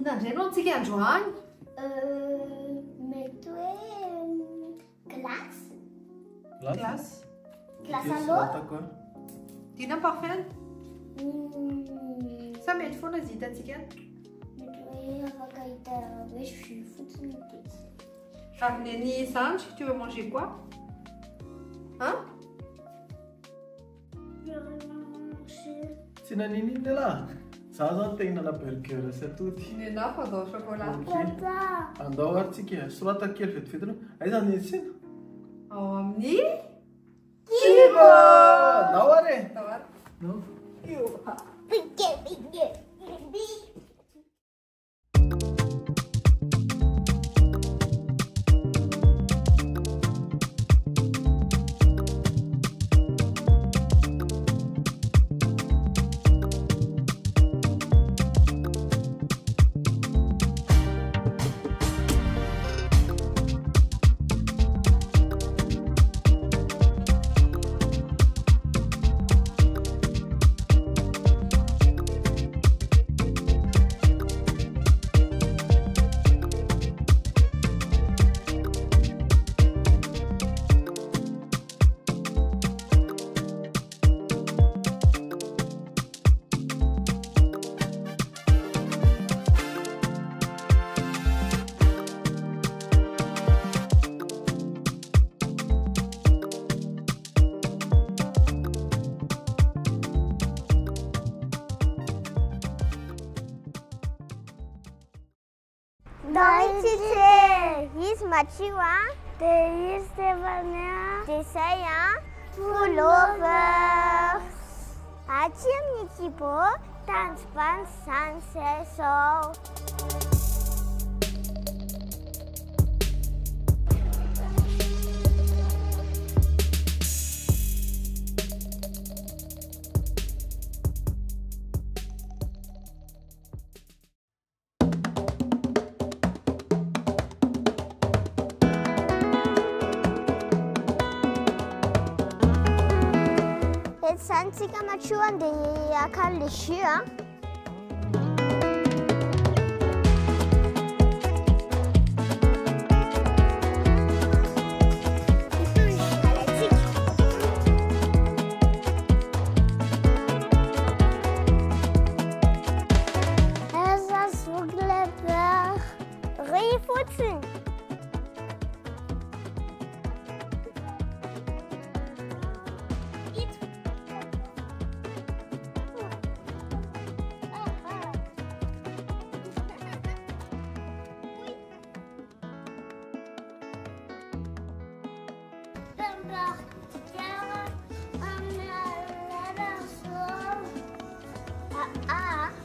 Inandray anao antsika androany? Mety hoe glace. Glace. Glace à l'eau. Tiana parfait? Sa mety foana izy hitantsika. Mety hoe afaka hita hoe jus fotsiny dia. Avenue Sanche, tu veux manger quoi? Hein? Tsy nanino iny lah. Za zany te hihinana burger sy atody. Nena fa dao chocolat. Papa. Andao ary tsika. Sorata kely vetivetina. Aiza ny tsena? Ao amin'ny Kibo! Andao ary. Andao ary. No. He's Machiwa. There is Stefania. Desaya. Pullovers. Achim Nikibo. Dance band sunset show. Santsika Machiwa dia akan les jus.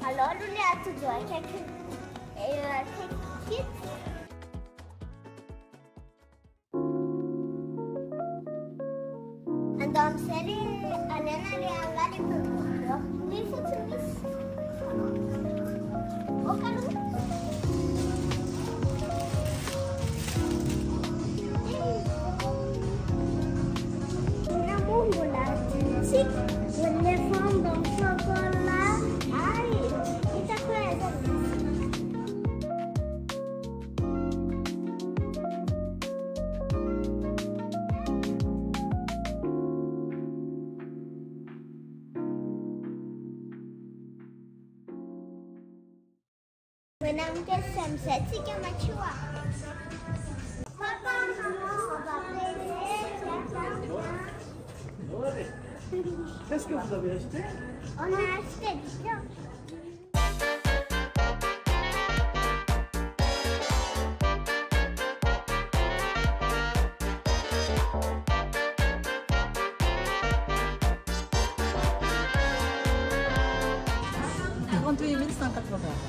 Alors, nous avons tout droit quelques kits. En dan zijn er alleen maar die bewoordingen. Die voeten mis. Ook al hoe? Una mongola. Zie, we leven dan chocola. Ai, iets coisa. When I'm get some sets, you get my chua. Papa, maman, on va Qu'est-ce que vous avez acheté? On a acheté du pain.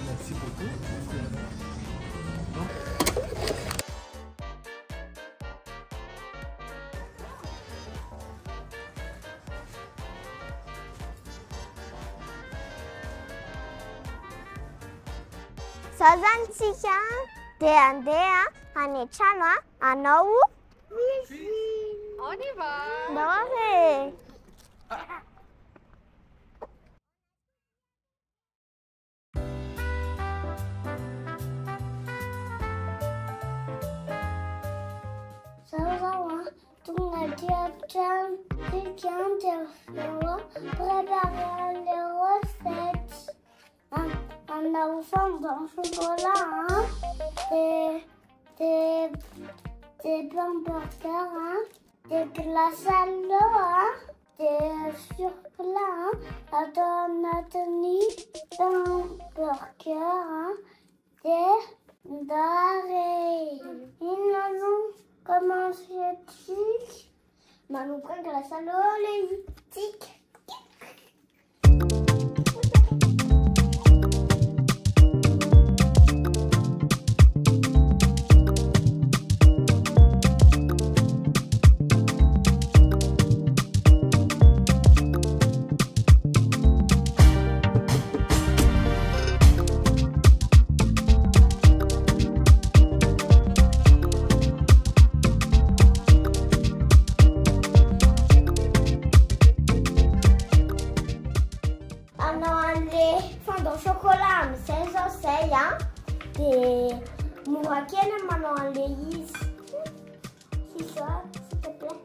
Merci beaucoup. Sazantika dia andeha any an-trano anao On y va. Ndao quelqu'un préparer les recettes. Un enfant dans le chocolat, hein? Des hamburgers, hein? Des glaces à l'eau, hein? Des chocolats, hein? Attends, Nathalie, un burger, hein? Des d'arrêt. Et Manon, comment c'est-tu? Manon prend glace à l'eau, les tic. Fondant chocolat, c'est hein? Des mourakiennes, maintenant les is. C'est ça, s'il te plaît.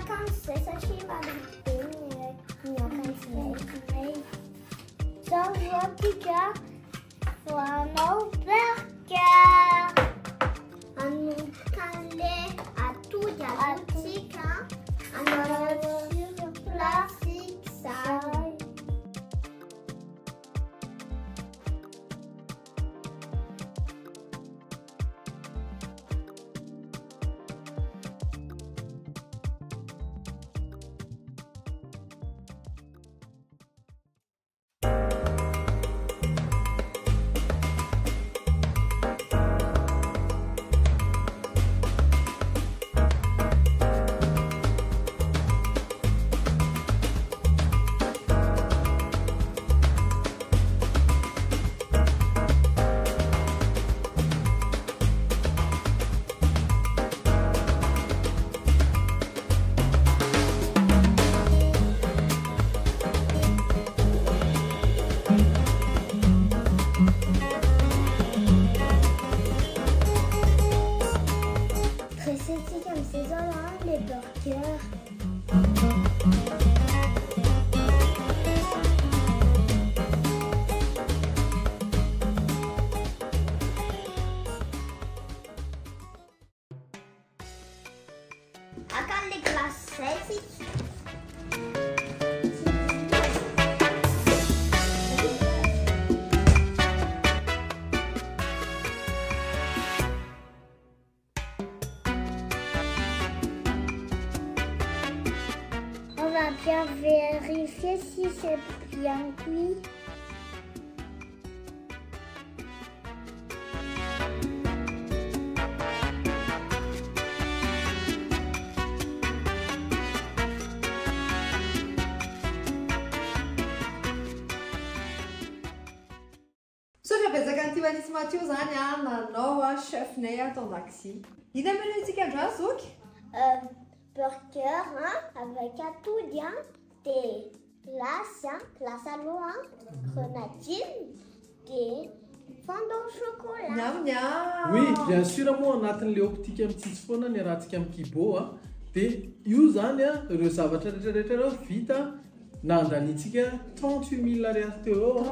Kanske så skriver du jag kan säga nej. Så jag tycker från burger. Han kan le à tout diagnostic. Han har sur plastique ça. Les burgers. Akan les glaces ici. On va bien vérifier si c'est bien cuit. Sotra betsaka an'ity Mathieu zany a nanao chef-nay ato an-dakozia. Ina menontsika androany zoky? Burger hein, avec atouille, hein, des glaces, hein, glace à l'eau, hein, grenadine, des fondants au chocolat. Miam miam. Oui, bien sûr moi anatin'le optique amitsitsy foana ny rahantsika amin'ny kibo a. Dia io zany a ireo zavatra rehetrarehetra vita na andanitsika 38 000 ariary teo.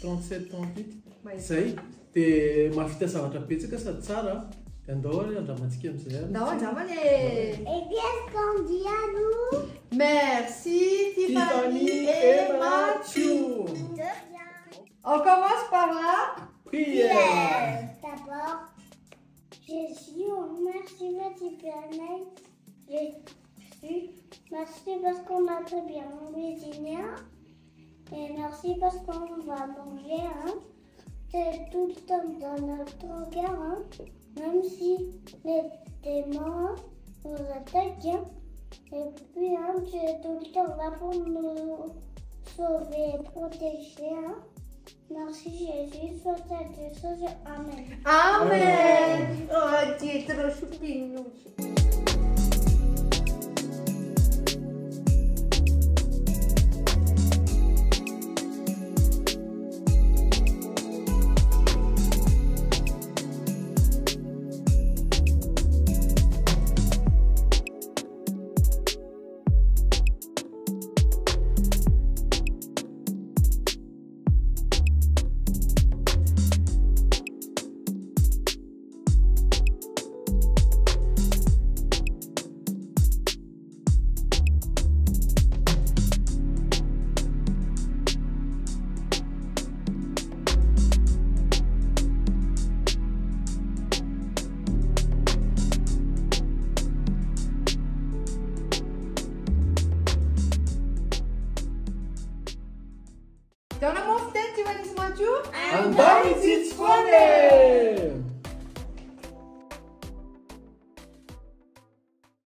37 38. Zay dia mahavita zavatra betsaka sady tsara. Andao andramantsika amizay. Andao andramany. Et bien qu'on dit à nous. Merci Tiffany et Mathieu. De rien. On commence par là. Prière. D'abord, Jésus, on remercie votre bien-être Merci parce qu'on a très bien cuisiné. Et merci parce qu'on va manger. C'est tout le temps dans notre cœur. Même si les démons nous attaquent. Et puis, tu es tout le temps là pour nous sauver et protéger. Merci Jésus, soit à Dieu, Amen. Amen. Oh, Dieu, trop choupinho. Então, na mofte, tu vas nous manger? Andai, it's funny!